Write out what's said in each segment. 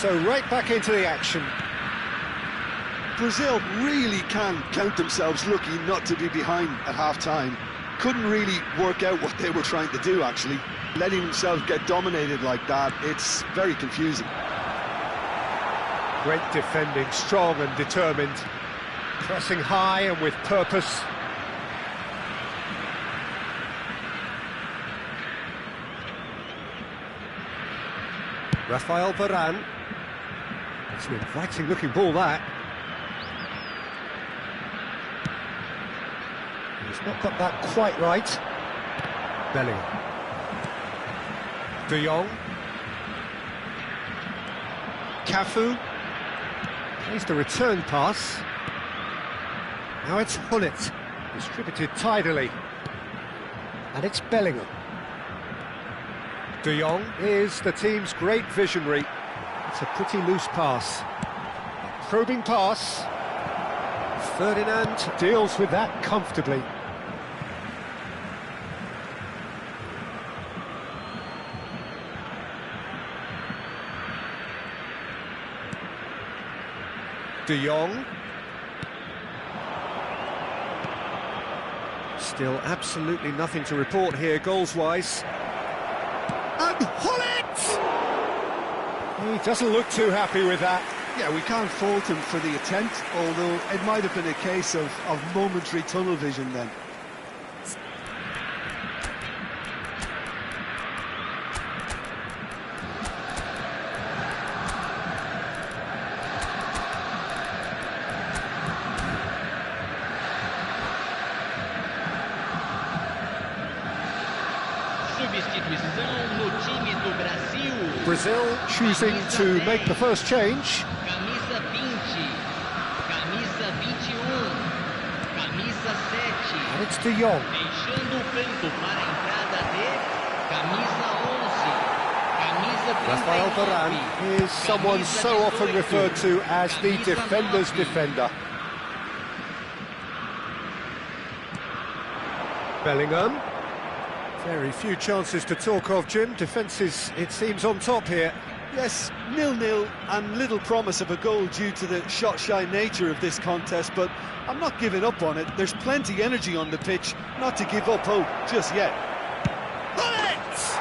So right back into the action. Brazil really can count themselves lucky not to be behind at half-time. Couldn't really work out what they were trying to do, actually. Letting themselves get dominated like that, it's very confusing. Great defending, strong and determined. Pressing high and with purpose. Rafael Varane. It's an inviting looking ball, that. He's not got that quite right. Bellingham. De Jong. Cafu. Plays the return pass. Now it's Hullet. Distributed tidily. And it's Bellingham. De Jong is the team's great visionary. It's a pretty loose pass. A probing pass. Ferdinand deals with that comfortably. De Jong. Still absolutely nothing to report here, goals-wise. And Hullet! He doesn't look too happy with that. Yeah, we can't fault him for the attempt, although it might have been a case of momentary tunnel vision then. Substituição no time do Brasil. Brazil choosing to make the first change. Camisa 20, camisa 21, camisa 7. And it's De Jong. Deixando o campo para a entrada de camisa 11, camisa Rafael 39. Varane is someone so often referred to as the defender's defender. Bellingham. Very few chances to talk of, Jim. Defence is, it seems, on top here. Yes, 0-0 and little promise of a goal due to the shot-shy nature of this contest, but I'm not giving up on it. There's plenty energy on the pitch, not to give up hope just yet. Hullet!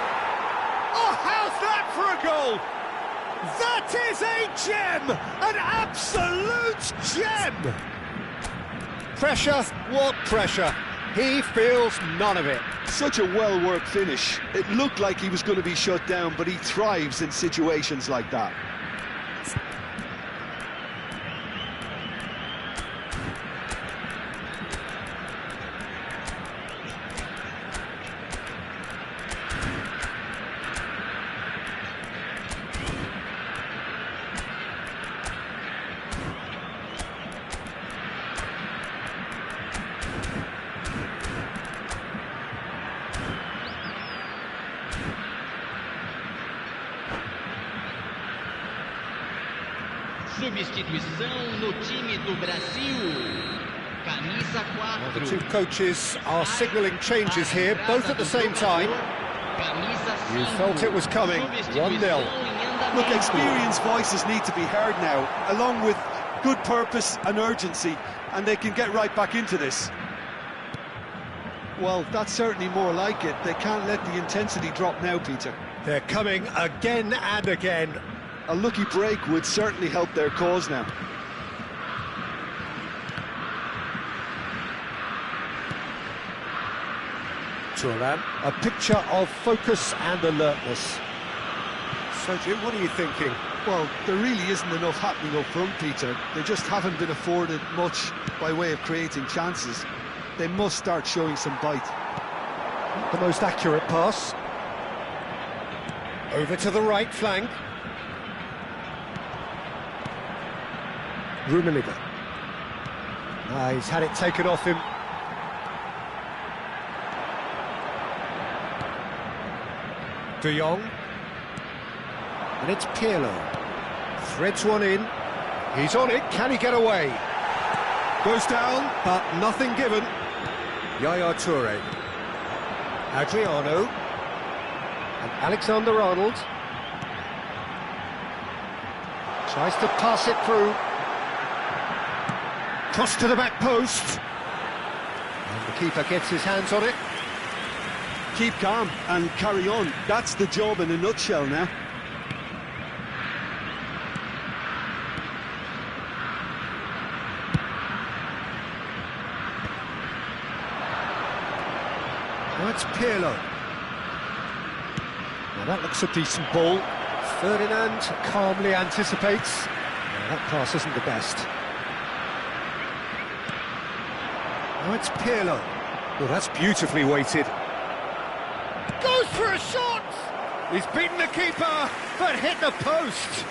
Oh, how's that for a goal? That is a gem! An absolute gem! Pressure, what pressure? He feels none of it. Such a well-worked finish. It looked like he was going to be shut down, but he thrives in situations like that. Substituição no time do Brasil. Camisa 4. The two coaches are signalling changes here, both at the same time. You felt it was coming. 1-0. Look, experienced voices need to be heard now, along with good purpose and urgency, and they can get right back into this. Well, that's certainly more like it. They can't let the intensity drop now, Peter. They're coming again and again. A lucky break would certainly help their cause now. Thuram, a picture of focus and alertness. So, Jim, what are you thinking? Well, there really isn't enough happening up front, Peter. They just haven't been afforded much by way of creating chances. They must start showing some bite. Not the most accurate pass. Over to the right flank. Rummenigge. He's had it taken off him. De Jong. And it's Pirlo. Threads one in. He's on it. Can he get away? Goes down, but nothing given. Yaya Toure. Adriano. And Alexander-Arnold. Tries to pass it through. Cross to the back post. And the keeper gets his hands on it. Keep calm and carry on. That's the job in a nutshell now. Now it's Pirlo. Now that looks a decent ball. Ferdinand calmly anticipates. Now that pass isn't the best. Now it's Pirlo. Well, that's beautifully weighted. Goes for a shot! He's beaten the keeper, but hit the post.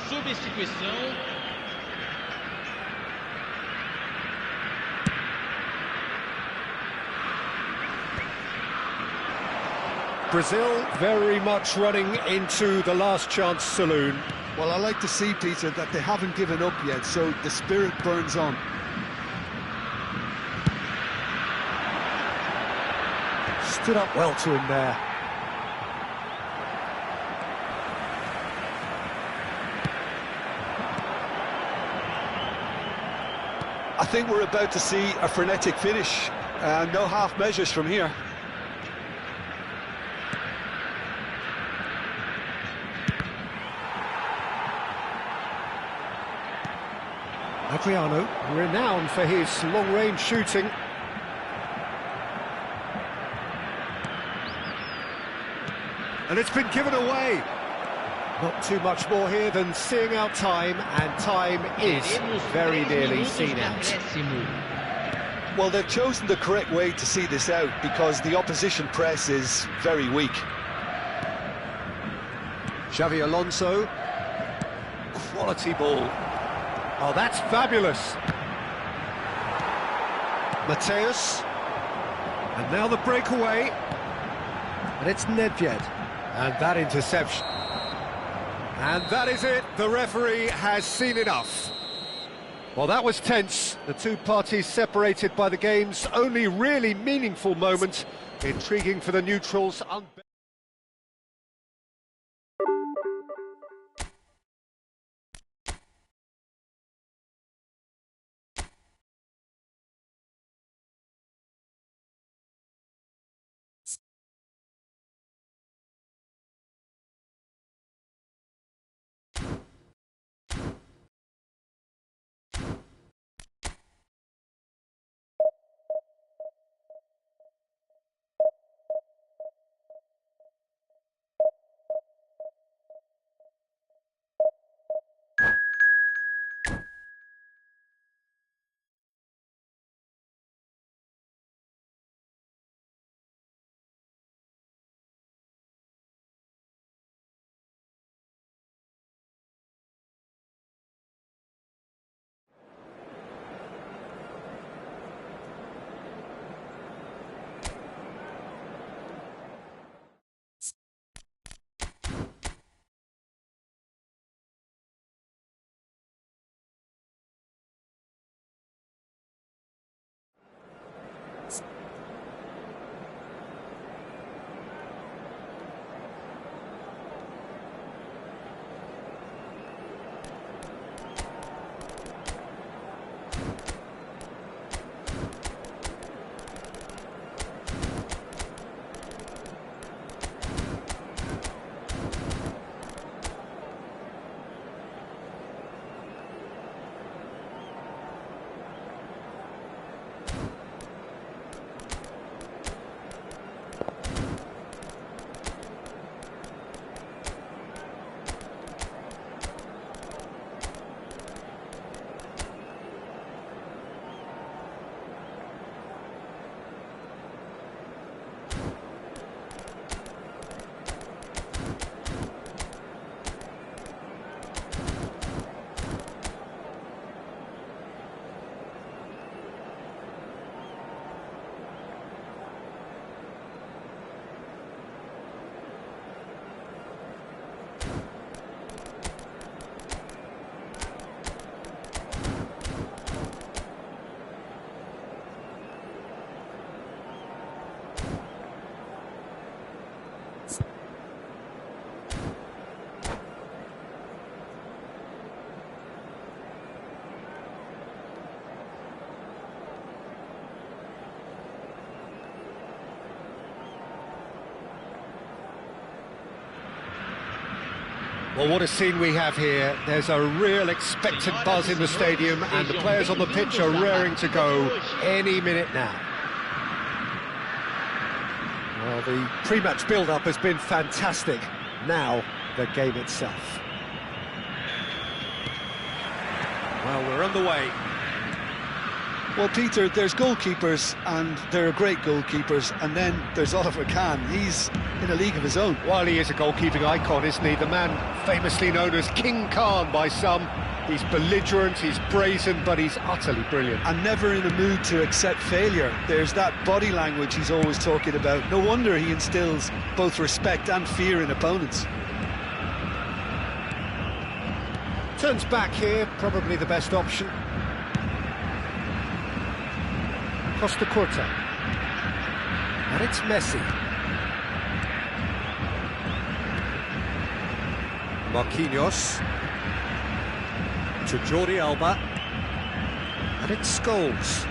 Substituição. Brazil very much running into the last chance saloon. Well, I like to see, Peter, that they haven't given up yet, so the spirit burns on. Stood up well to him there. I think we're about to see a frenetic finish. No half measures from here. Adriano, renowned for his long-range shooting. And it's been given away. Not too much more here than seeing out time, and time is very nearly seen out. Well, they've chosen the correct way to see this out because the opposition press is very weak. Xavi Alonso. Quality ball. Oh, that's fabulous. Mateus. And now the breakaway. And it's Nedved. And that interception. And that is it. The referee has seen enough. Well, that was tense. The two parties separated by the game's only really meaningful moment. Intriguing for the neutrals. Well, what a scene we have here. There's a real expectant buzz in the stadium, and the players on the pitch are raring to go any minute now. Well, the pre-match build-up has been fantastic. Now, the game itself. Well, we're underway. Well, Peter, there's goalkeepers, and there are great goalkeepers, and then there's Oliver Kahn. He's in a league of his own. Well, he is a goalkeeping icon, isn't he? The man famously known as King Khan by some. He's belligerent, he's brazen, but he's utterly brilliant. And never in a mood to accept failure. There's that body language he's always talking about. No wonder he instills both respect and fear in opponents. Turns back here, probably the best option. Costa Curta. And it's Messi. Marquinhos. To Jordi Alba. And it's Scholes.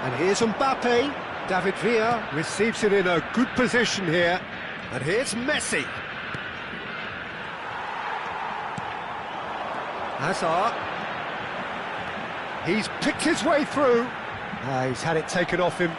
And here's Mbappe. David Villa receives it in a good position here. And here's Messi. Hazard. He's picked his way through. He's had it taken off him.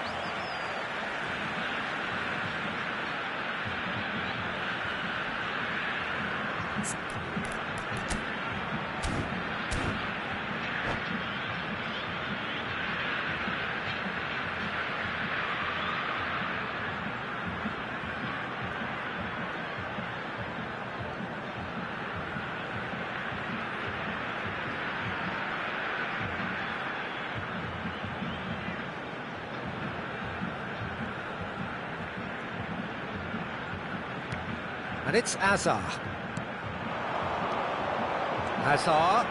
And it's Hazard. Hazard.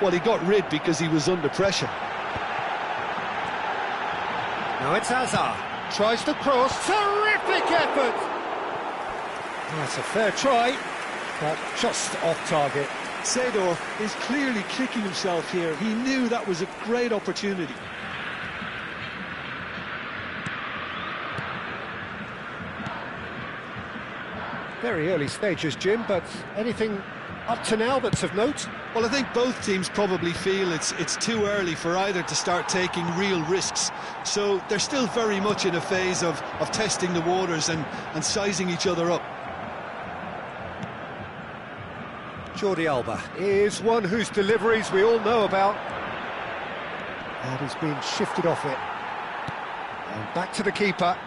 Well, he got rid because he was under pressure. Now it's Hazard. Tries to cross. Terrific effort! That's a fair try, but just off target. Seedorf is clearly kicking himself here. He knew that was a great opportunity. Very early stages, Jim, but anything up to now that's of note? Well, I think both teams probably feel it's too early for either to start taking real risks. So they're still very much in a phase of testing the waters and sizing each other up. Jordi Alba is one whose deliveries we all know about. And he's been shifted off it. And back to the keeper.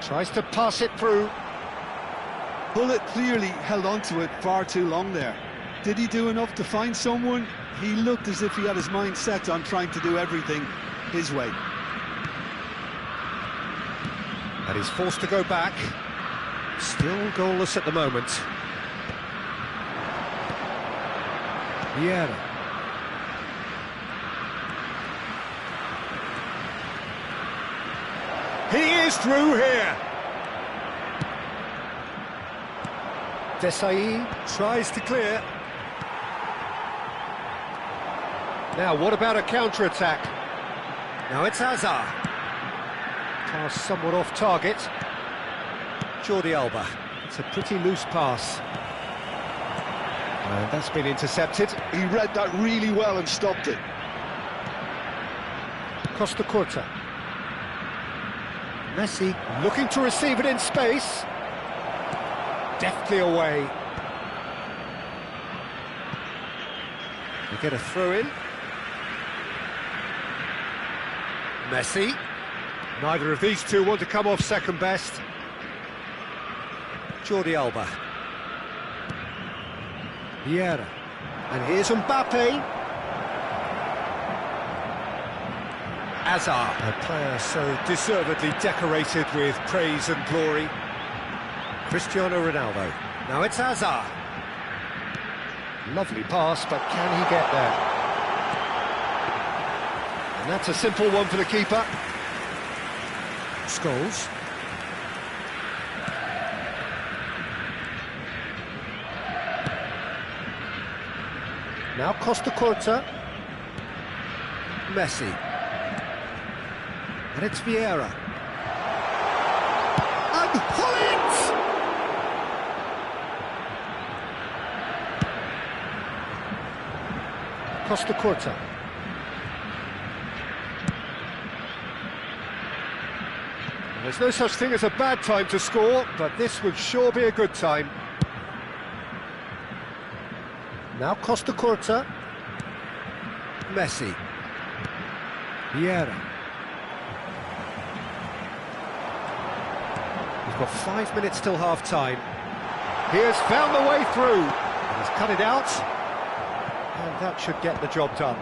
Tries to pass it through. Bullet clearly held on to it far too long there. Did he do enough to find someone? He looked as if he had his mind set on trying to do everything his way. And he's forced to go back. Still goalless at the moment. Vieira. He is through here. Desai tries to clear. Now, what about a counter-attack? Now it's Hazard. Pass somewhat off target. Jordi Alba. It's a pretty loose pass. And that's been intercepted. He read that really well and stopped it. Costa Curta. Messi looking to receive it in space. Deftly away. They get a throw-in. Messi. Neither of these two want to come off second best. Jordi Alba. Vieira. And here's Mbappe. Hazard, a player so deservedly decorated with praise and glory. Cristiano Ronaldo. Now it's Hazard. Lovely pass, but can he get there? And that's a simple one for the keeper. Scholes. Now Costa Curta. Messi. And it's Vieira. And Hullet! Costa Curta. There's no such thing as a bad time to score, but this would sure be a good time. Now Costa Curta. Messi. Vieira. We've got 5 minutes till half-time. He has found the way through. He's cut it out. And that should get the job done.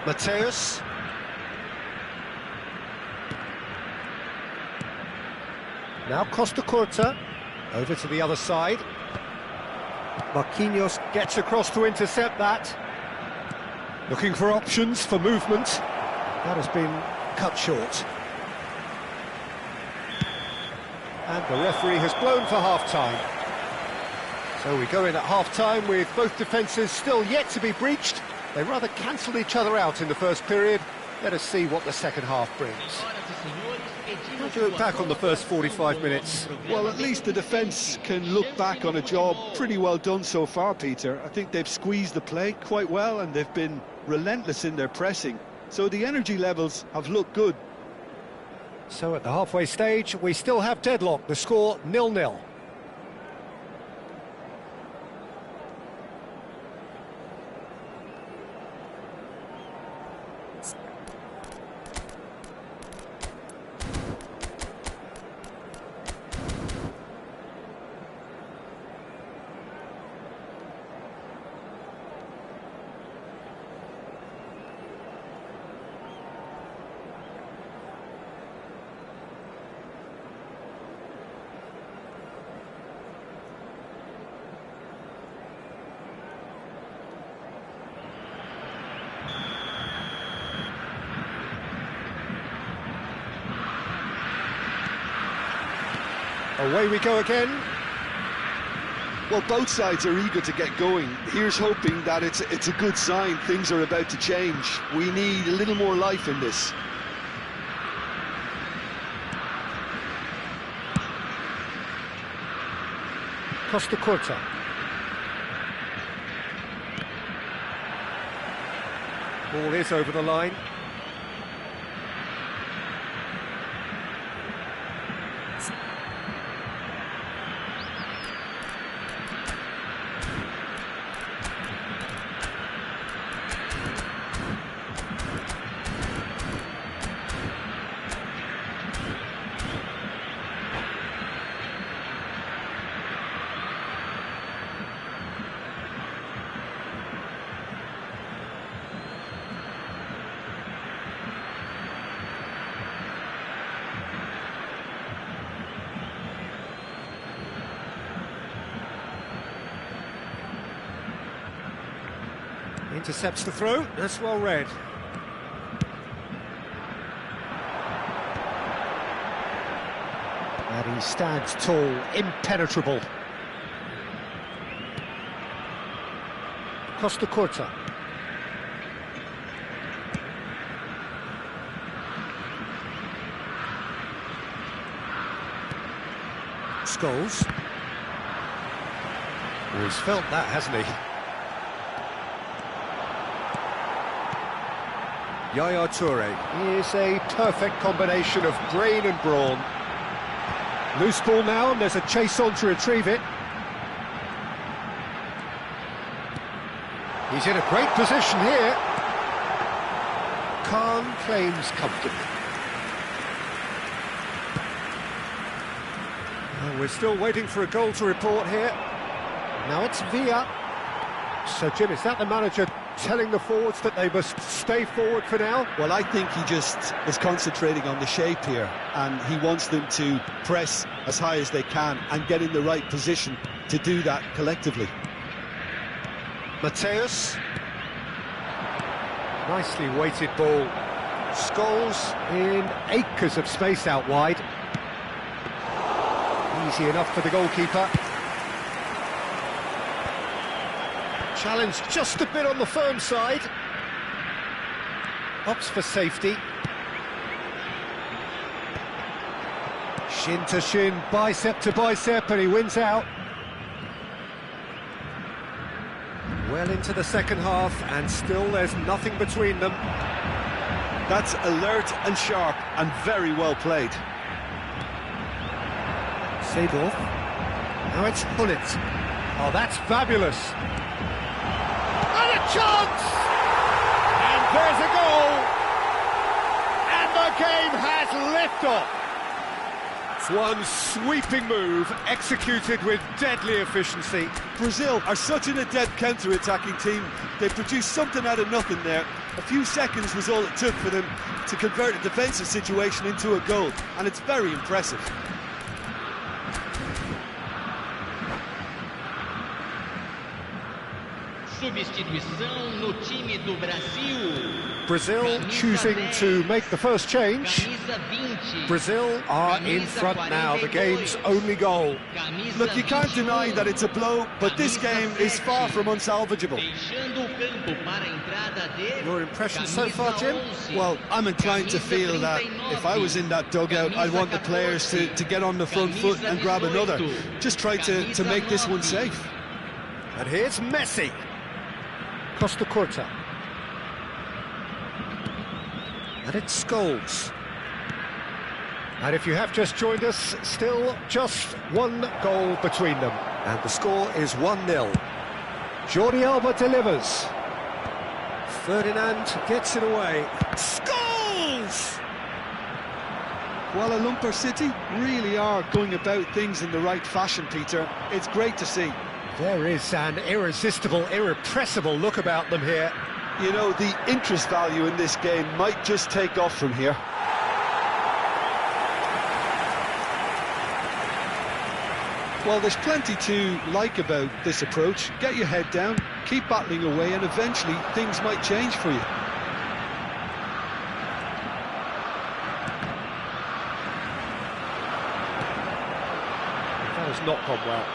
Mateus. Now Costa Curta. Over to the other side. Marquinhos gets across to intercept that. Looking for options for movement. That has been cut short. And the referee has blown for half-time. So we go in at half-time with both defences still yet to be breached. They rather cancelled each other out in the first period. Let us see what the second half brings. How do you look back on the first 45 minutes? Well, at least the defence can look back on a job pretty well done so far, Peter. I think they've squeezed the play quite well and they've been relentless in their pressing. So the energy levels have looked good. So at the halfway stage, we still have deadlock. The score 0-0. Away we go again. Well, both sides are eager to get going. Here's hoping that it's a good sign. Things are about to change. We need a little more life in this. Costa Curta. Ball is over the line. Intercepts the throw, that's well read. And he stands tall, impenetrable. Costa Curta. Scholes. Oh, he's felt that, hasn't he? Yaya Toure is a perfect combination of brain and brawn. Loose ball now, and there's a chase on to retrieve it. He's in a great position here. Khan claims comfortably. Well, we're still waiting for a goal to report here. Now it's Villa. So, Jim, is that the manager telling the forwards that they must stay forward for now? Well, I think he just is concentrating on the shape here, and he wants them to press as high as they can and get in the right position to do that collectively. Mateus. Nicely weighted ball. Scholes in acres of space out wide. Easy enough for the goalkeeper. Challenge just a bit on the firm side. Opts for safety. Shin to shin, bicep to bicep, and he wins out. Well into the second half, and still there's nothing between them. That's alert and sharp, and very well played. Seedorf. Now it's Hullet. Oh, that's fabulous. And a chance! And there's a goal! And the game has liftoff. It's one sweeping move, executed with deadly efficiency. Brazil are such an adept counter-attacking team. They produced something out of nothing there. A few seconds was all it took for them to convert a defensive situation into a goal, and it's very impressive. Substituição no time do Brasil. Brazil choosing to make the first change. Camisa 20. Brazil are in front now, the game's only goal. Look, you can't deny that it's a blow, but this game is far from unsalvageable. Deixando o campo para a entrada de Your impression so far, Jim? Well, I'm inclined to feel that if I was in that dugout, I'd want the players to get on the front foot and grab another. Just try to make this one safe. And here's Messi. Costa Curta. And it's Scholes. And if you have just joined us, still just one goal between them. And the score is 1-0. Jordi Alba delivers. Ferdinand gets it away. Scholes! Kuala Lumpur City really are going about things in the right fashion, Peter. It's great to see. There is an irresistible, irrepressible look about them here. You know, the interest value in this game might just take off from here. Well, there's plenty to like about this approach. Get your head down, keep battling away, and eventually things might change for you. That has not gone well.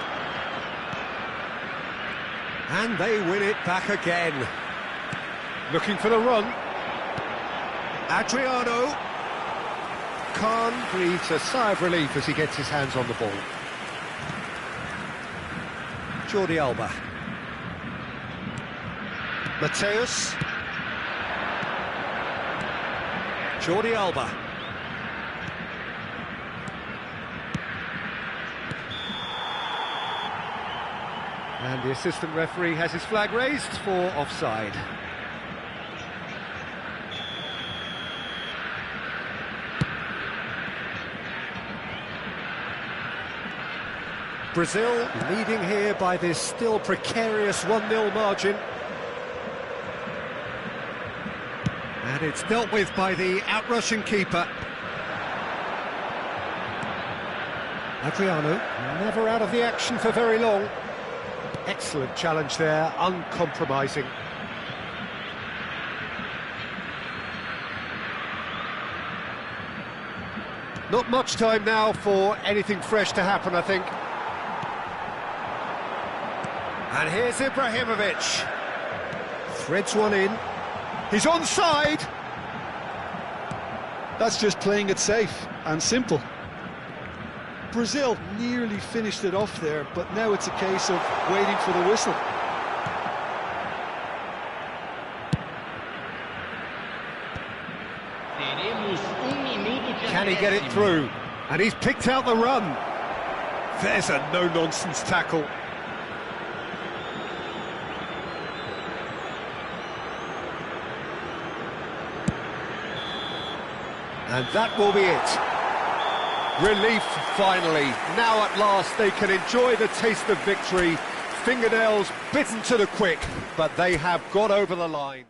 And they win it back again. Looking for the run. Adriano. Khan breathes a sigh of relief as he gets his hands on the ball. Jordi Alba. Mateus. Jordi Alba. And the assistant referee has his flag raised for offside. Brazil leading here by this still precarious 1-0 margin. And it's dealt with by the outrushing keeper. Adriano, never out of the action for very long. Excellent challenge there, uncompromising. Not much time now for anything fresh to happen, I think. And here's Ibrahimovic. Threads one in. He's onside! That's just playing it safe and simple. Brazil nearly finished it off there, but now it's a case of waiting for the whistle. Can he get it through? And he's picked out the run. There's a no-nonsense tackle. And that will be it. Relief, finally. Now at last they can enjoy the taste of victory. Fingernails bitten to the quick, but they have got over the line.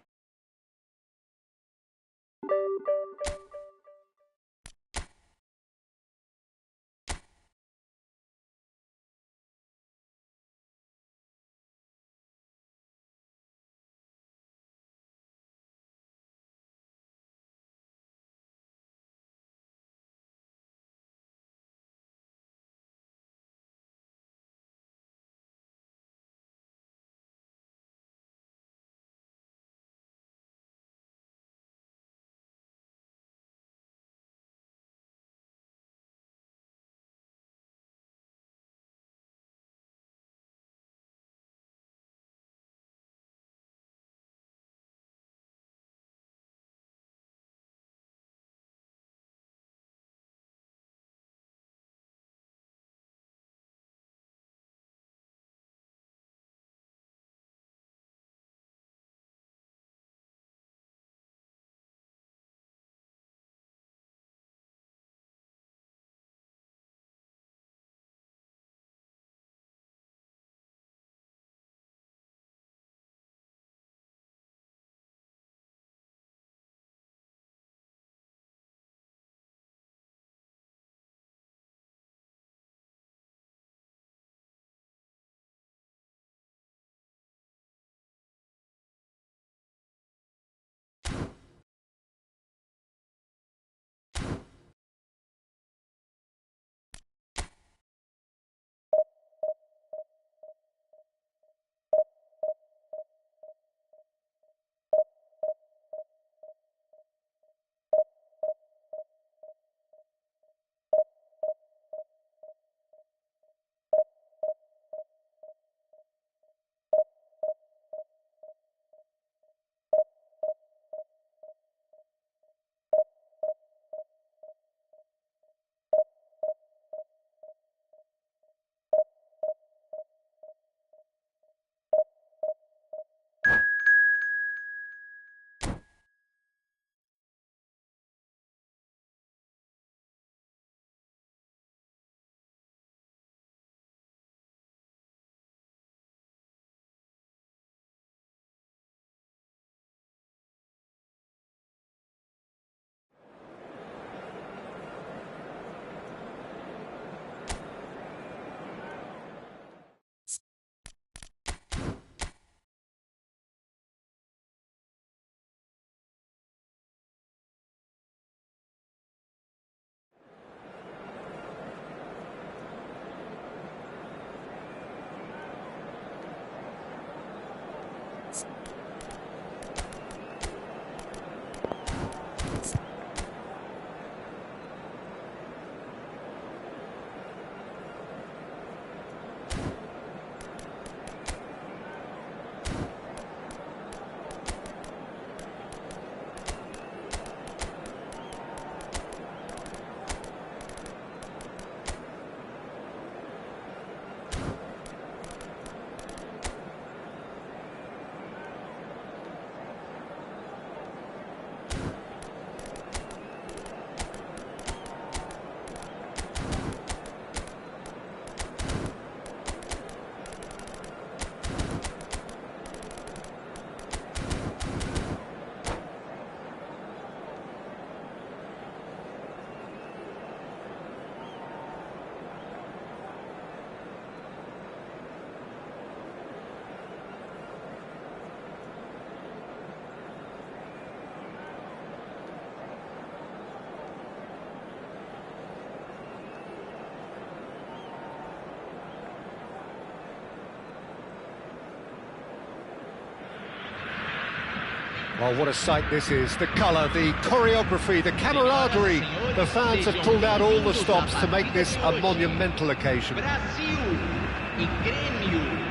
Well, what a sight this is. The colour, the choreography, the camaraderie. The fans have pulled out all the stops to make this a monumental occasion.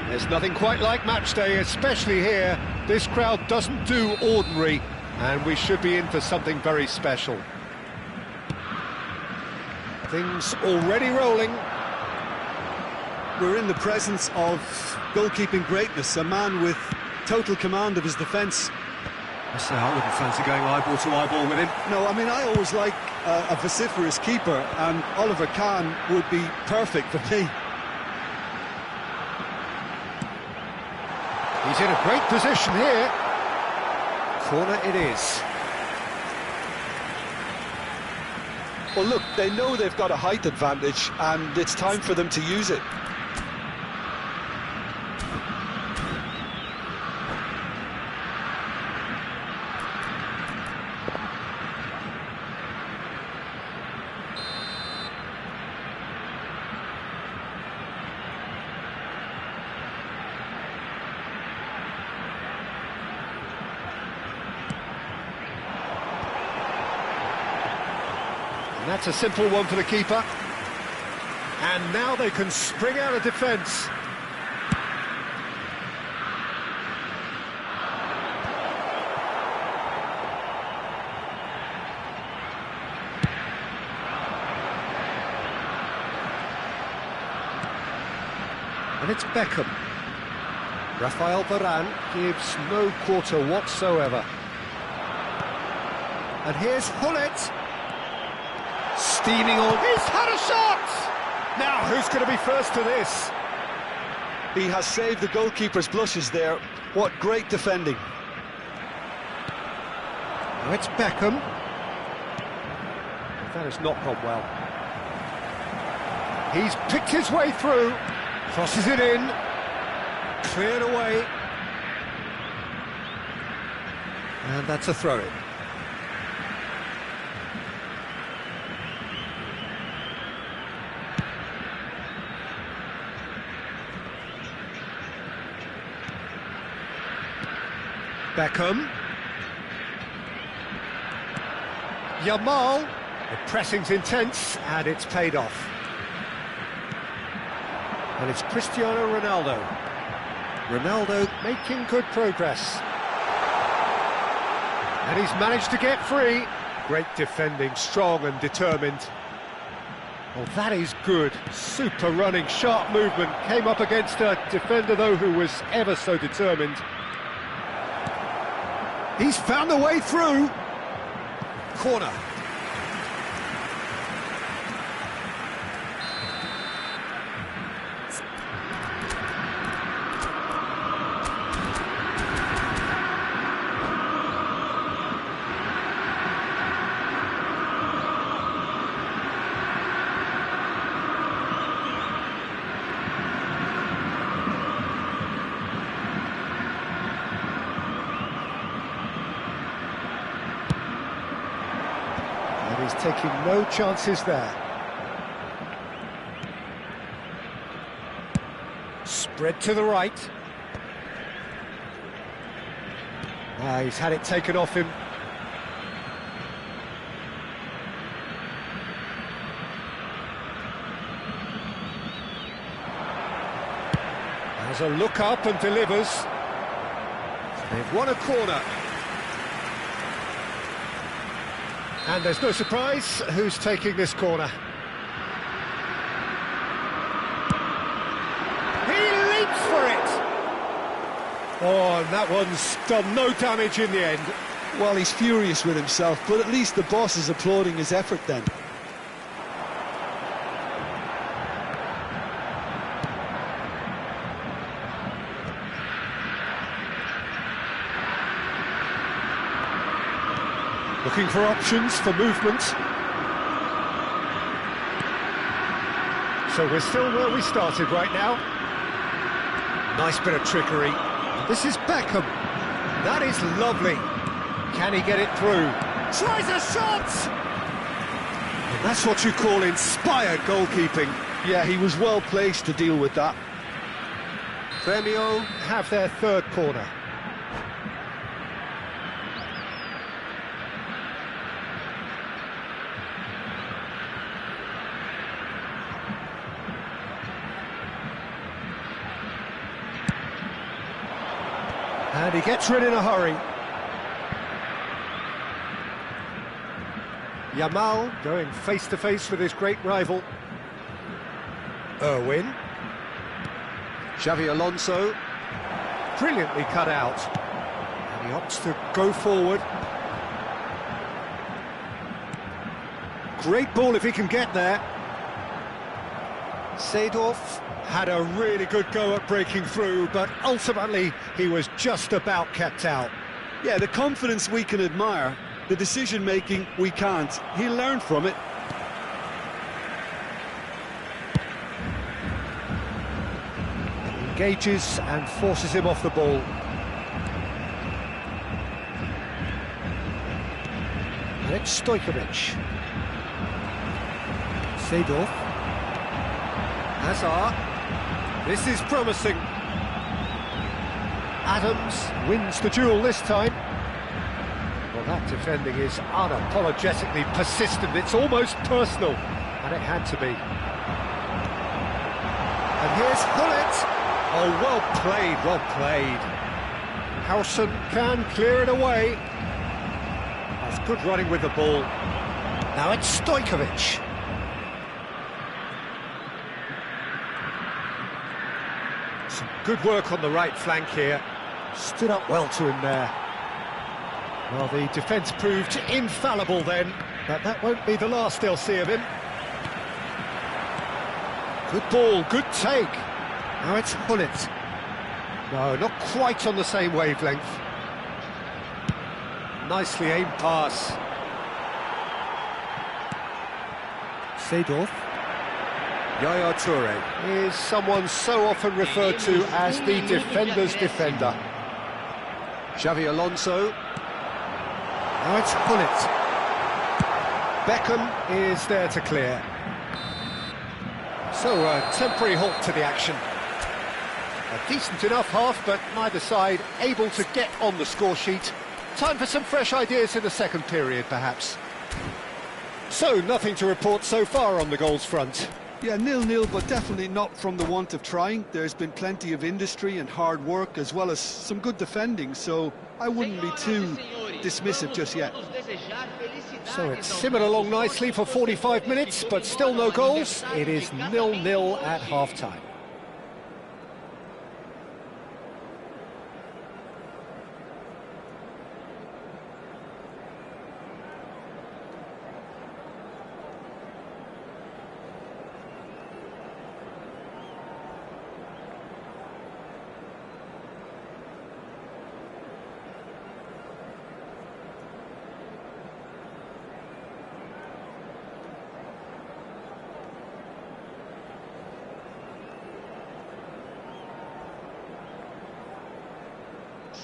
There's nothing quite like match day, especially here. This crowd doesn't do ordinary, and we should be in for something very special. Things already rolling. We're in the presence of goalkeeping greatness, a man with total command of his defence. I say I wouldn't fancy going eyeball to eyeball with him. No, I mean, I always like a vociferous keeper, and Oliver Kahn would be perfect for me. He's in a great position here. Corner it is. Well, look, they know they've got a height advantage, and it's time for them to use it. And that's a simple one for the keeper. And now they can spring out of defence. And it's Beckham. Rafael Varane gives no quarter whatsoever. And here's Hullet. Steaming on. He's had a shot! Now, who's going to be first to this? He has saved the goalkeeper's blushes there. What great defending. Now it's Beckham. That has not gone well. He's picked his way through. Crosses it in. Cleared away. And that's a throw-in. Beckham. Yamal. The pressing's intense, and it's paid off. And it's Cristiano Ronaldo. Ronaldo making good progress. And he's managed to get free. Great defending, strong and determined. Well, that is good. Super running, sharp movement. Came up against a defender, though, who was ever so determined. He's found a way through. Corner. And he's taking no chances there. Spread to the right. He's had it taken off him. Has a look up and delivers. They've won a corner. And there's no surprise who's taking this corner. He leaps for it! Oh, and that one's done no damage in the end. Well, he's furious with himself, but at least the boss is applauding his effort then. Looking for options for movement. So we're still where we started right now. Nice bit of trickery. This is Beckham. That is lovely. Can he get it through? Tries a shot! And that's what you call inspired goalkeeping. Yeah, he was well placed to deal with that. Grêmio have their third corner. And he gets rid in a hurry. Yamal going face-to-face with his great rival. Irwin. Xavi Alonso. Brilliantly cut out. And he opts to go forward. Great ball if he can get there. Seedorf had a really good go at breaking through, but ultimately he was just about kept out. Yeah, the confidence we can admire, the decision-making we can't. He'll learn from it. Engages and forces him off the ball. And it's Stojkovic. Seedorf. Hazard. This is promising. Adams wins the duel this time. Well, that defending is unapologetically persistent. It's almost personal, and it had to be. And here's Hullet. Oh, well played, well played. Howson can clear it away. That's good running with the ball. Now it's Stojkovic. Some good work on the right flank here. Stood up well to him there. Well, the defence proved infallible then, but that won't be the last they'll see of him. Good ball, good take. Now it's Hullet. No, not quite on the same wavelength. Nicely aimed pass. Seedorf. Yaya Toure is someone so often referred to as the defender's defender. Xavi Alonso. Now it's Hullet. Beckham is there to clear. So a temporary halt to the action. A decent enough half, but neither side able to get on the score sheet. Time for some fresh ideas in the second period, perhaps. So, nothing to report so far on the goals front. Yeah, 0-0, but definitely not from the want of trying. There's been plenty of industry and hard work, as well as some good defending, so I wouldn't be too dismissive just yet. So it's simmered along nicely for 45 minutes, but still no goals. It is 0-0 at half-time.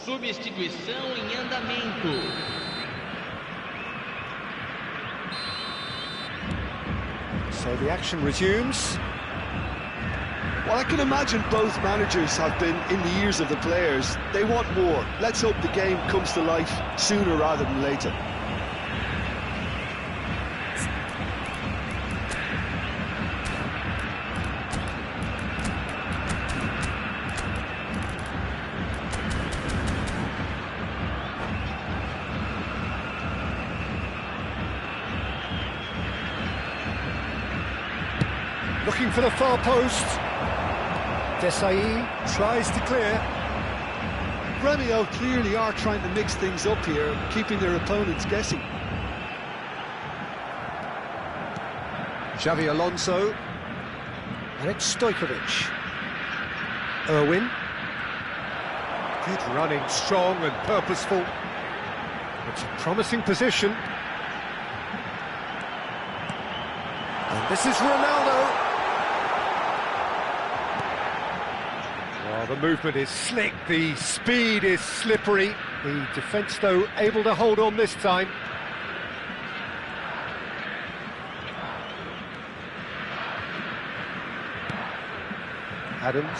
Substituição em andamento. So the action resumes. Well, I can imagine both managers have been in the ears of the players. They want more. Let's hope the game comes to life sooner rather than later. Looking for the far post. Desailly tries to clear. Gremio clearly are trying to mix things up here, keeping their opponents guessing. Xavi Alonso. And it's Stojkovic. Irwin. Good running, strong and purposeful. It's a promising position. And this is Ronaldo. Well, the movement is slick, the speed is slippery. The defence, though, able to hold on this time. Adams.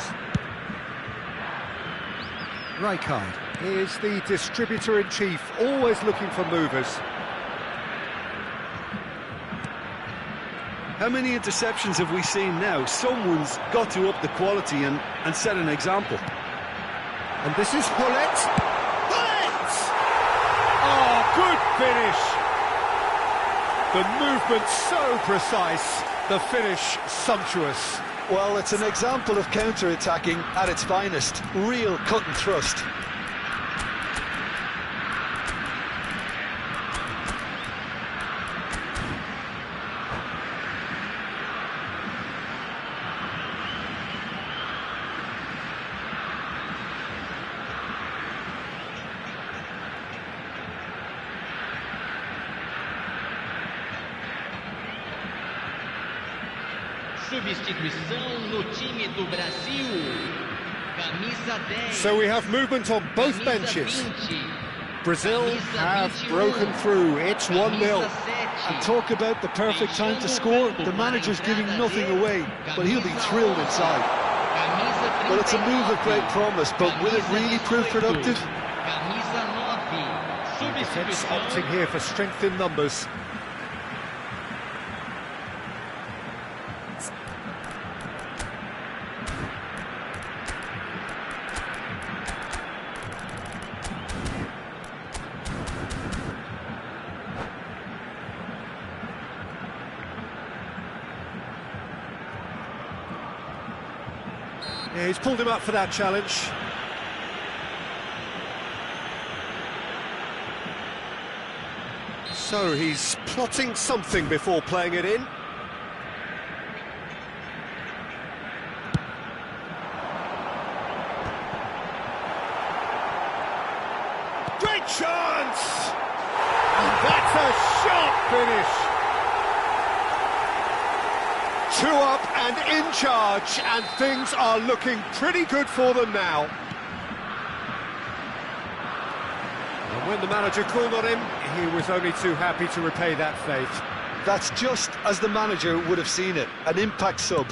Rijkaard is the distributor-in-chief, always looking for movers. How many interceptions have we seen now? Someone's got to up the quality and set an example. And this is Hullet. Good finish. The movement so precise, the finish sumptuous. Well, it's an example of counter-attacking at its finest. Real cut and thrust. Substituição no time do Brasil. Camisa 10. So we have movement on both Camisa benches. 20. Brazil Camisa have 21. broken through. It's 1-0. Camisa 7. And talk about the perfect time to score. The manager's giving nothing away, but he'll be thrilled inside. Camisa Well, it's a move of great promise, but will it really prove productive? Camisa 9. Defence Substituição. opting here for strength in numbers. Yeah, he's pulled him up for that challenge. So he's plotting something before playing it in. Great chance! And that's a sharp finish. 2 up and in charge, and things are looking pretty good for them now. And when the manager called on him, he was only too happy to repay that faith. That's just as the manager would have seen it, an impact sub.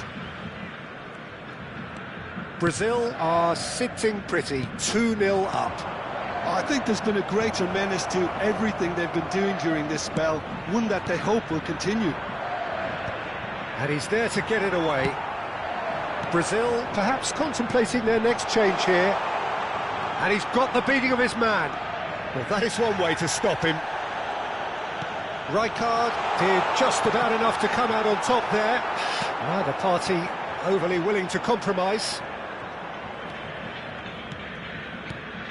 Brazil are sitting pretty, 2-0 up. I think there's been a greater menace to everything they've been doing during this spell, one that they hope will continue. And he's there to get it away. Brazil perhaps contemplating their next change here. And he's got the beating of his man. Well, that is one way to stop him. Rijkaard did just about enough to come out on top there. Neither party overly willing to compromise.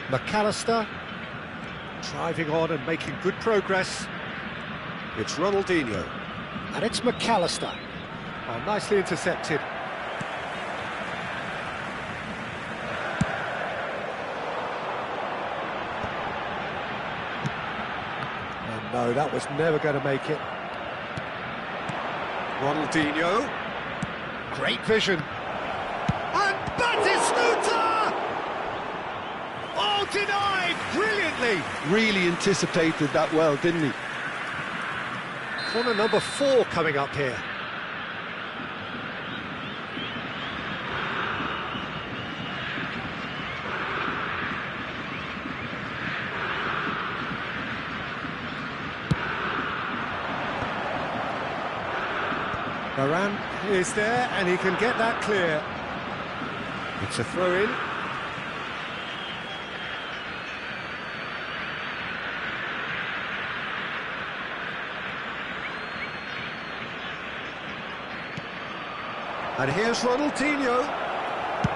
McAllister driving on and making good progress. It's Ronaldinho. And it's McAllister. Oh, nicely intercepted. And no, that was never going to make it. Ronaldinho. Great vision. And Batistuta! Oh, denied brilliantly. Really anticipated that well, didn't he? Corner number 4 coming up here. Varane is there, and he can get that clear. It's a throw-in. And here's Ronaldinho.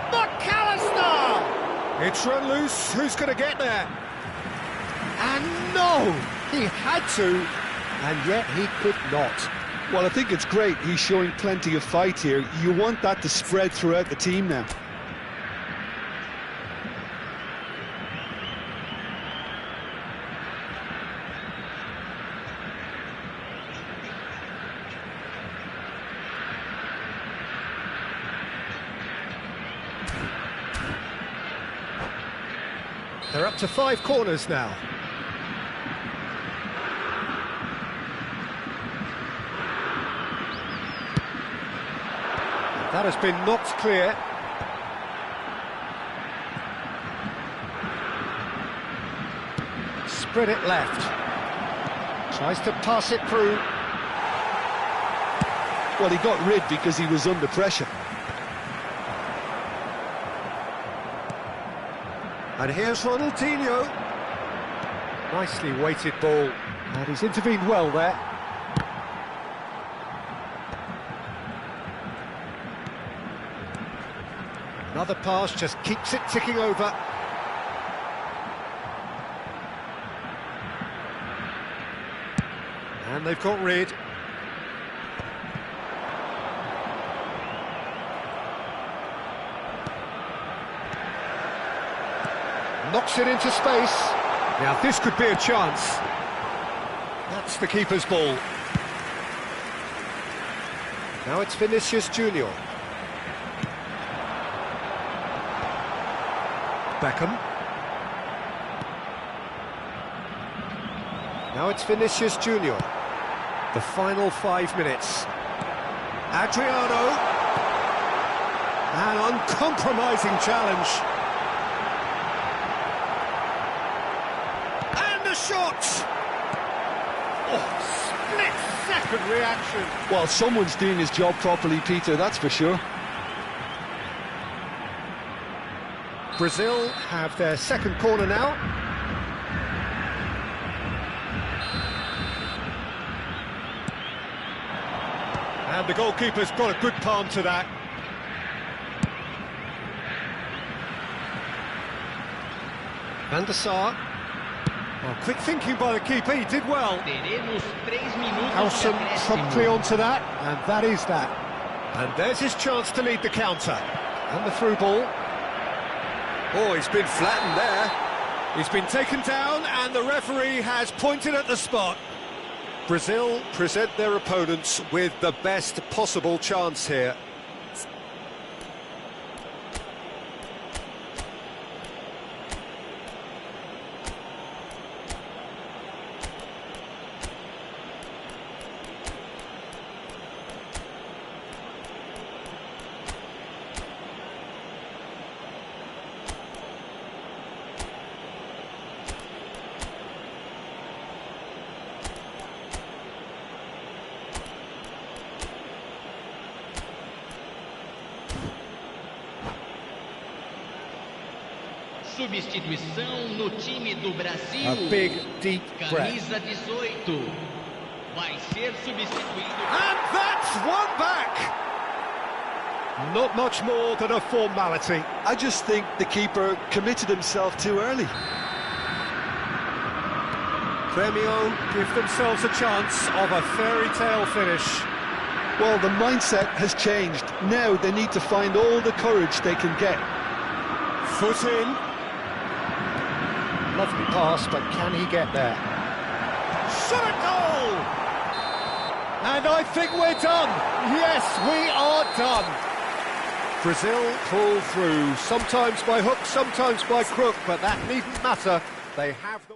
McAllister! It's run loose. Who's going to get there? And no! He had to, and yet he could not. Well, I think it's great. He's showing plenty of fight here. You want that to spread throughout the team now. They're up to 5 corners now. That has been knocked clear. Spread it left. Tries to pass it through. Well, he got rid because he was under pressure. And here's Ronaldinho. Nicely weighted ball, and he's intervened well there. Another pass just keeps it ticking over. And they've got rid. Knocks it into space. Now this could be a chance. That's the keeper's ball. Now it's Vinicius Junior. Beckham. Now it's Vinicius Junior. The final 5 minutes. Adriano. An uncompromising challenge. And the shot! Oh, split-second reaction. Well, someone's doing his job properly, Peter, that's for sure. Brazil have their second corner now. And the goalkeeper's got a good palm to that. Van der Sar. Well, quick thinking by the keeper, he did well. Teremos 3 minutos de Howson acréscimo. promptly onto that, and that is that. And there's his chance to lead the counter. And the through ball. Oh, he's been flattened there. He's been taken down, and the referee has pointed at the spot. Brazil present their opponents with the best possible chance here. Substituição no time do Brasil. A big, deep breath. Camisa 18. Vai ser substituído. And that's one back! Not much more than a formality. I just think the keeper committed himself too early. Grêmio give themselves a chance of a fairy tale finish. Well, the mindset has changed. Now they need to find all the courage they can get. Foot in. Lovely pass, but can he get there? Shot at goal! And I think we're done. Yes, we are done. Brazil pull through, sometimes by hook, sometimes by crook, but that needn't matter. They have the...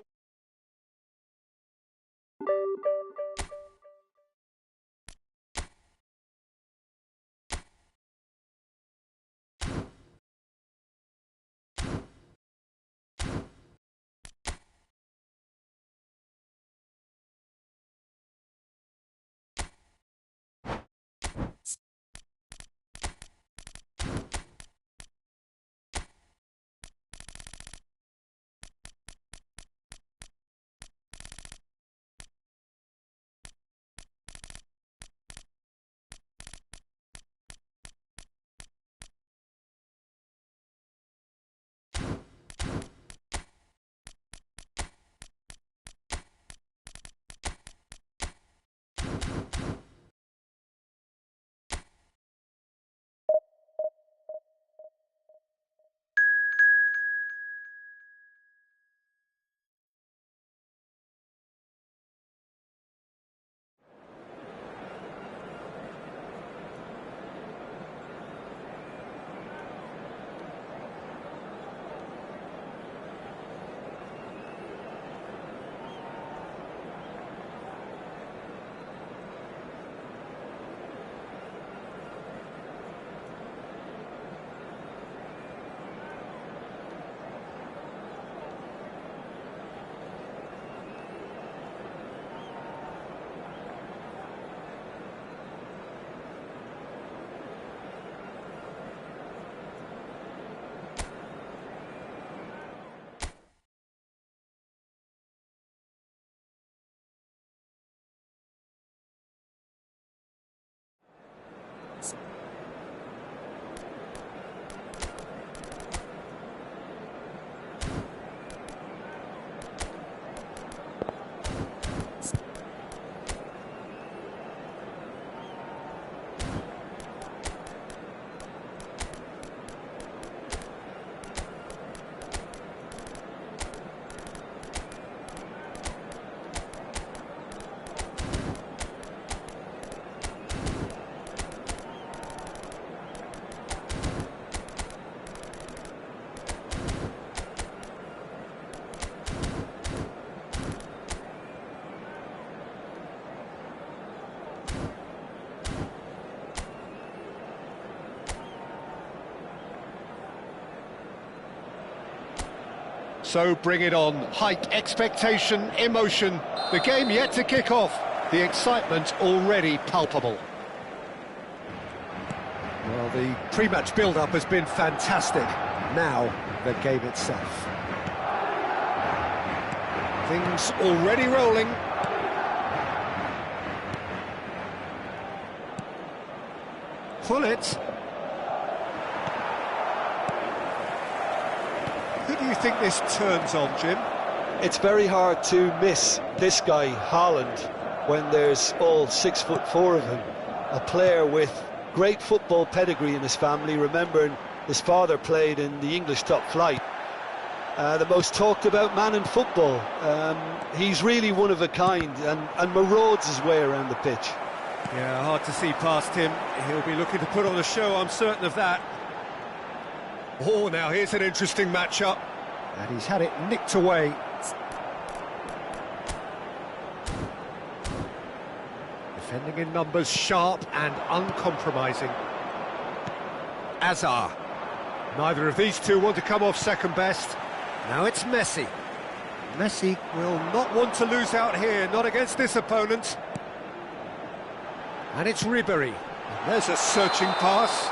So bring it on. Height, expectation, emotion. The game yet to kick off. The excitement already palpable. Well, the pre-match build-up has been fantastic. Now, the game itself. Things already rolling. Pullet. Who do you think this turns on, Jim? It's very hard to miss this guy, Haaland, when there's all 6'4" of him. A player with great football pedigree in his family, remembering his father played in the English top flight. The most talked about man in football. He's really one of a kind and marauds his way around the pitch. Yeah, hard to see past him. He'll be looking to put on a show, I'm certain of that. Oh, now here's an interesting matchup. And he's had it nicked away. Defending in numbers, sharp and uncompromising. Azar. Neither of these two want to come off second best. Now it's Messi. Messi will not want to lose out here, not against this opponent. And it's Ribery. There's a searching pass.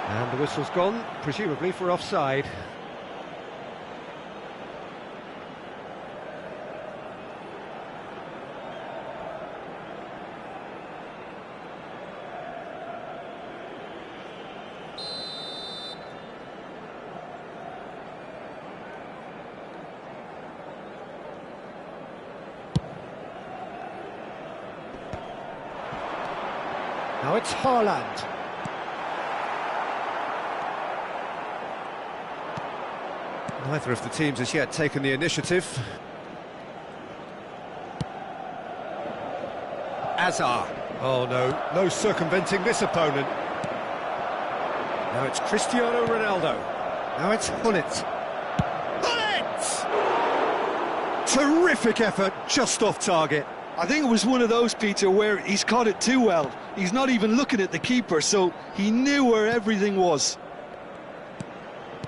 And the whistle's gone, presumably for offside. Now it's Haaland. Neither of the teams has yet taken the initiative. Azar. Oh no, no circumventing this opponent. Now it's Cristiano Ronaldo. Now it's Gullit. Gullit! Terrific effort, just off target. I think it was one of those, Peter, where he's caught it too well. He's not even looking at the keeper, so he knew where everything was.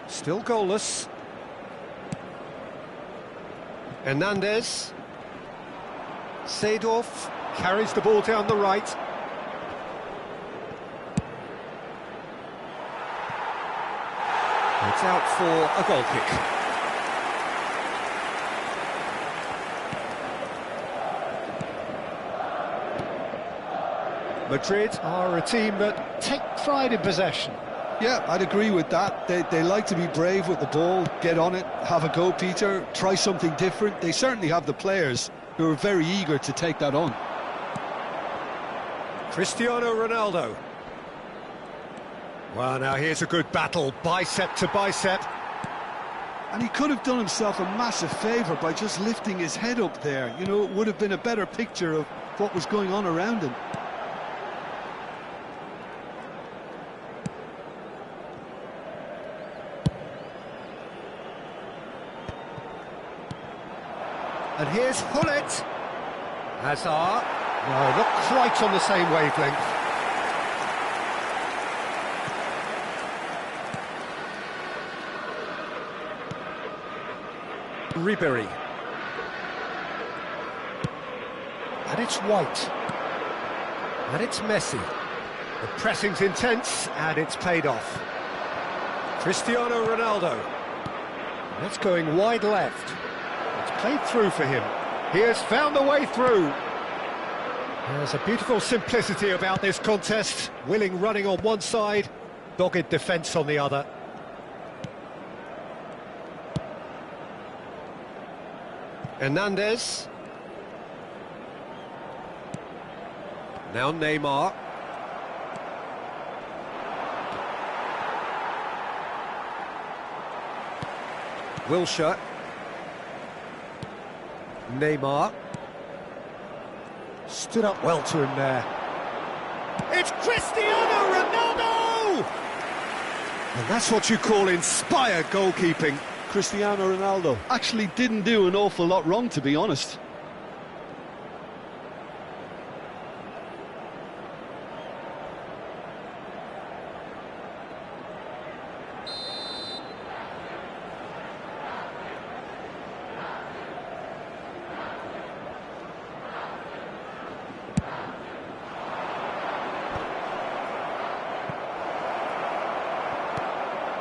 Still goalless. Hernandez. Seedorf carries the ball down the right. It's out for a goal kick. Madrid are a team that take pride in possession. Yeah, I'd agree with that. They like to be brave with the ball, get on it, have a go, Peter, try something different. They certainly have the players who are very eager to take that on. Cristiano Ronaldo. Well, now here's a good battle, bicep to bicep. And he could have done himself a massive favour by just lifting his head up there. You know, it would have been a better picture of what was going on around him. And here's Gullit. Hazard. No, not quite on the same wavelength. Ribery. And it's White. And it's Messi. The pressing's intense, and it's paid off. Cristiano Ronaldo. That's going wide left. It's played through for him. He has found the way through. There's a beautiful simplicity about this contest. Willing running on one side, dogged defence on the other. Hernandez. Now Neymar. Wilshere. Neymar. Stood up well to him there. It's Cristiano Ronaldo! And that's what you call inspired goalkeeping. Cristiano Ronaldo actually didn't do an awful lot wrong, to be honest.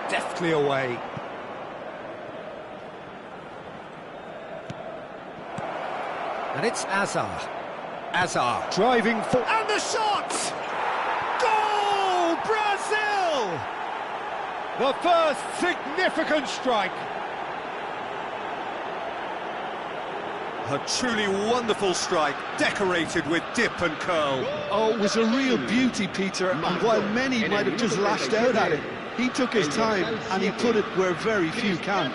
deftly away. And it's Azar. Azar driving for... And the shot! Goal! Brazil! The first significant strike. A truly wonderful strike, decorated with dip and curl. Oh, it was a real beauty, Peter, and while many might have just lashed out at it, he took his time and he put it where very few can.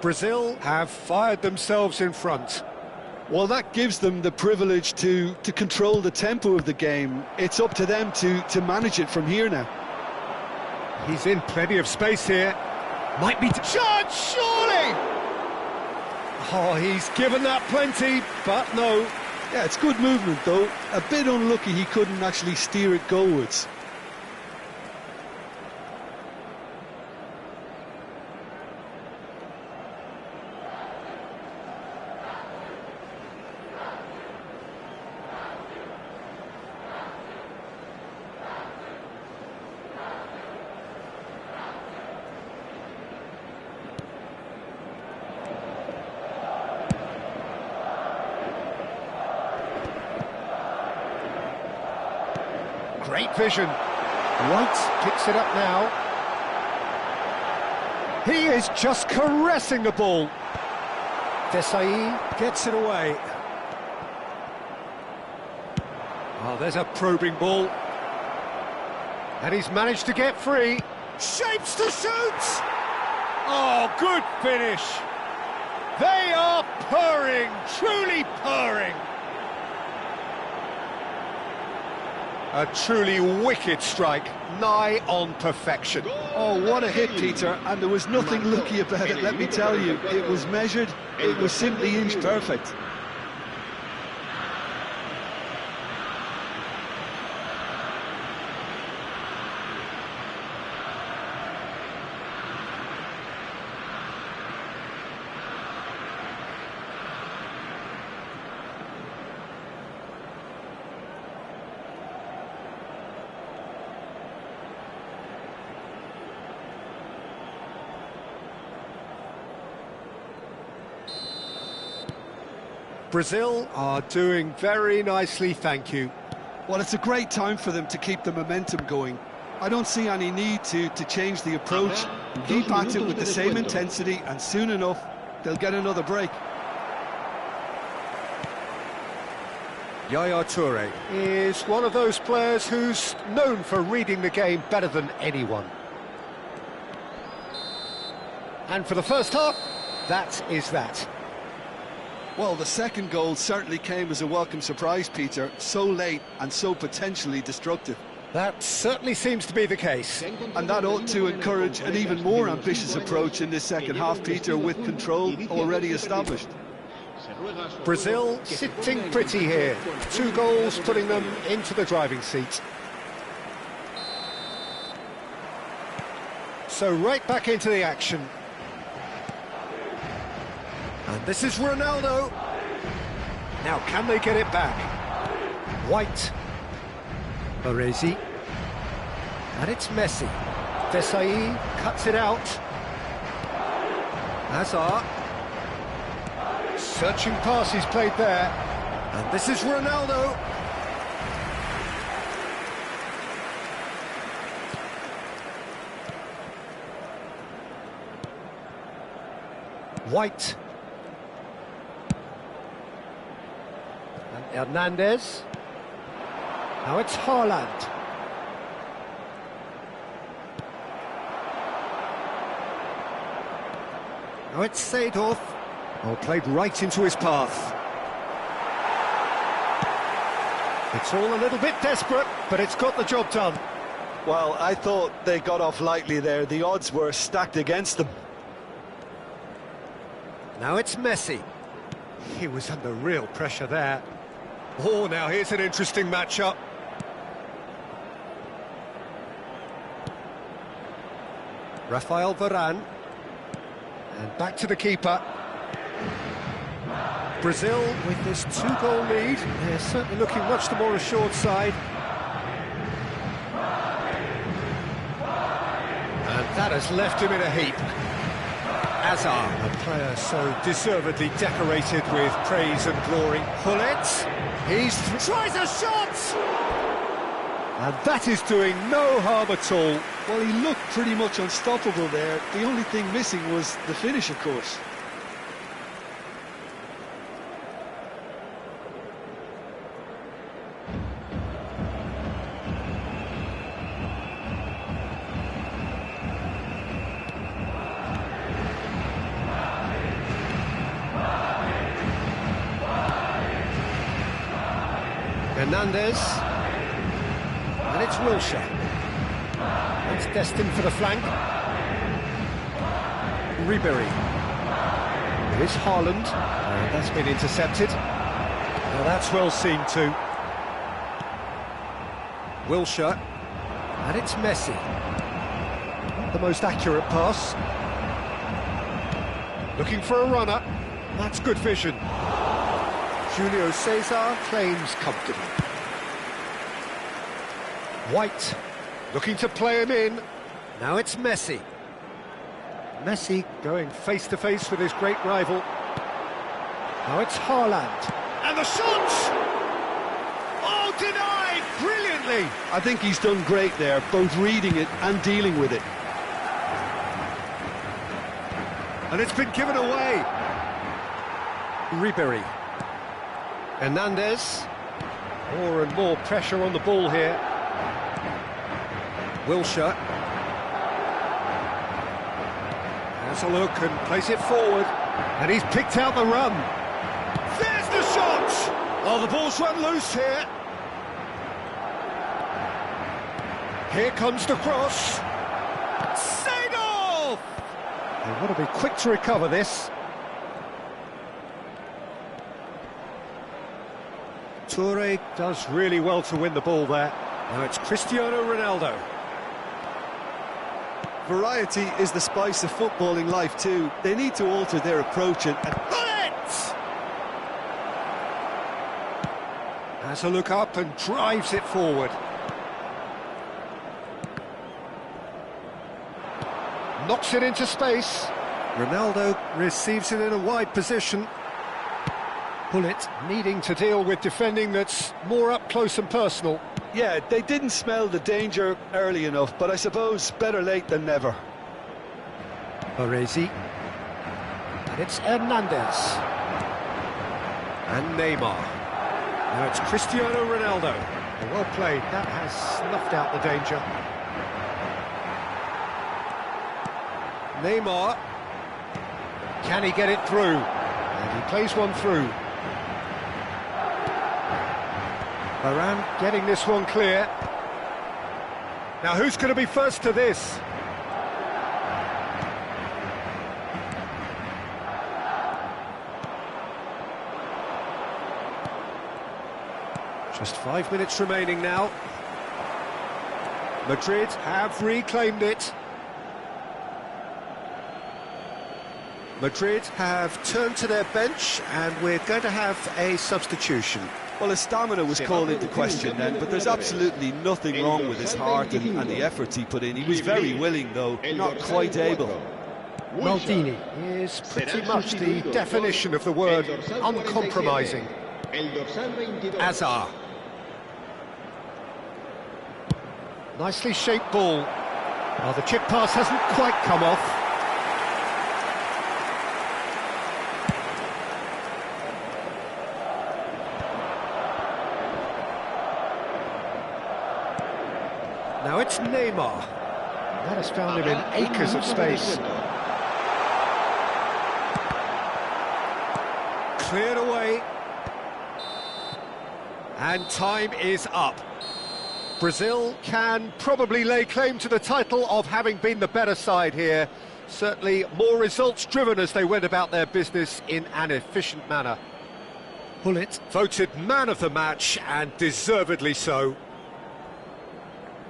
Brazil have fired themselves in front. Well, that gives them the privilege to control the tempo of the game. It's up to them to manage it from here now. He's in plenty of space here. Might be... Shot, surely! Oh, he's given that plenty, but no. Yeah, it's good movement, though. A bit unlucky he couldn't actually steer it goalwards. Great vision. White picks it up now. He is just caressing the ball. Desai gets it away. Oh, there's a probing ball. And he's managed to get free. Shapes to shoot! Oh, good finish. They are purring, truly purring. A truly wicked strike, nigh on perfection. Oh, what a hit, Peter, and there was nothing lucky about it, let me tell you. It was measured, it was simply inch perfect. Brazil are doing very nicely, thank you. Well, it's a great time for them to keep the momentum going. I don't see any need to change the approach. Keep at it with the same intensity, and soon enough, they'll get another break. Yaya Toure is one of those players who's known for reading the game better than anyone. And for the first half, that is that. Well, the second goal certainly came as a welcome surprise, Peter. So late and so potentially destructive. That certainly seems to be the case. And that ought to encourage an even more ambitious approach in this second half, Peter, with control already established. Brazil sitting pretty here. 2 goals putting them into the driving seat. So right back into the action. And this is Ronaldo. Now, can they get it back? White. Baresi. And it's Messi. Desai cuts it out. Hazard. Searching pass he's played there. And this is Ronaldo. White. And Hernandez. Now it's Haaland. Now it's Seedorf. Oh, played right into his path. It's all a little bit desperate, but it's got the job done. Well, I thought they got off lightly there. The odds were stacked against them. Now it's Messi. He was under real pressure there. Oh, now here's an interesting matchup. Rafael Varane. And back to the keeper. Brazil with this 2-goal lead. They're certainly looking much the more assured side. And that has left him in a heap. Hazard, a player so deservedly decorated with praise and glory. Pullet, tries a shot! And that is doing no harm at all. Well, he looked pretty much unstoppable there. The only thing missing was the finish, of course. Hernandez, and it's Wilshere. It's destined for the flank. Ribery. It is Haaland, and that's been intercepted. Now that's well seen too. Wilshere, and it's Messi. Not the most accurate pass. Looking for a runner. That's good vision. Julio Cesar claims comfortably. White, looking to play him in. Now it's Messi. Messi going face-to-face with his great rival. Now it's Haaland. And the shot! Oh, denied! Brilliantly! I think he's done great there, both reading it and dealing with it. And it's been given away. Ribery. Hernandez. More and more pressure on the ball here. Wilshere. Has a look and plays it forward. And he's picked out the run. There's the shot! Oh, the ball's run loose here. Here comes the cross. Seedorf! They want to be quick to recover this. Toure does really well to win the ball there. Now it's Cristiano Ronaldo. Variety is the spice of footballing life too. They need to alter their approach and... Bullet! Has a look up and drives it forward. Knocks it into space. Ronaldo receives it in a wide position. Bullet needing to deal with defending that's more up close and personal. Yeah, they didn't smell the danger early enough, but I suppose better late than never. Baresi. And it's Hernandez. And Neymar. Now it's Cristiano Ronaldo. Well played, that has snuffed out the danger. Neymar. Can he get it through? And he plays one through. Varane getting this one clear. Now who's going to be first to this? Just 5 minutes remaining now. Madrid have reclaimed it. Madrid have turned to their bench and we're going to have a substitution. Well, his stamina was called into question then, but there's absolutely nothing wrong with his heart and the efforts he put in. He was very willing, though, not quite able. Maldini is pretty much the definition of the word uncompromising. Hazard. Nicely shaped ball. Well, the chip pass hasn't quite come off. Now it's Neymar. That has found him in acres of space. Cleared away. And time is up. Brazil can probably lay claim to the title of having been the better side here. Certainly more results-driven as they went about their business in an efficient manner. Pullet. Voted man of the match, and deservedly so.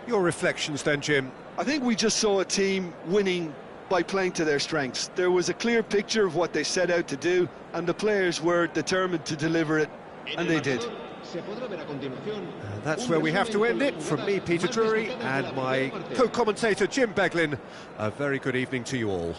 Your reflections then, Jim? I think we just saw a team winning by playing to their strengths. There was a clear picture of what they set out to do, and the players were determined to deliver it, and they did. And that's where we have to end it. From me, Peter Drury, and my co-commentator, Jim Beglin, a very good evening to you all.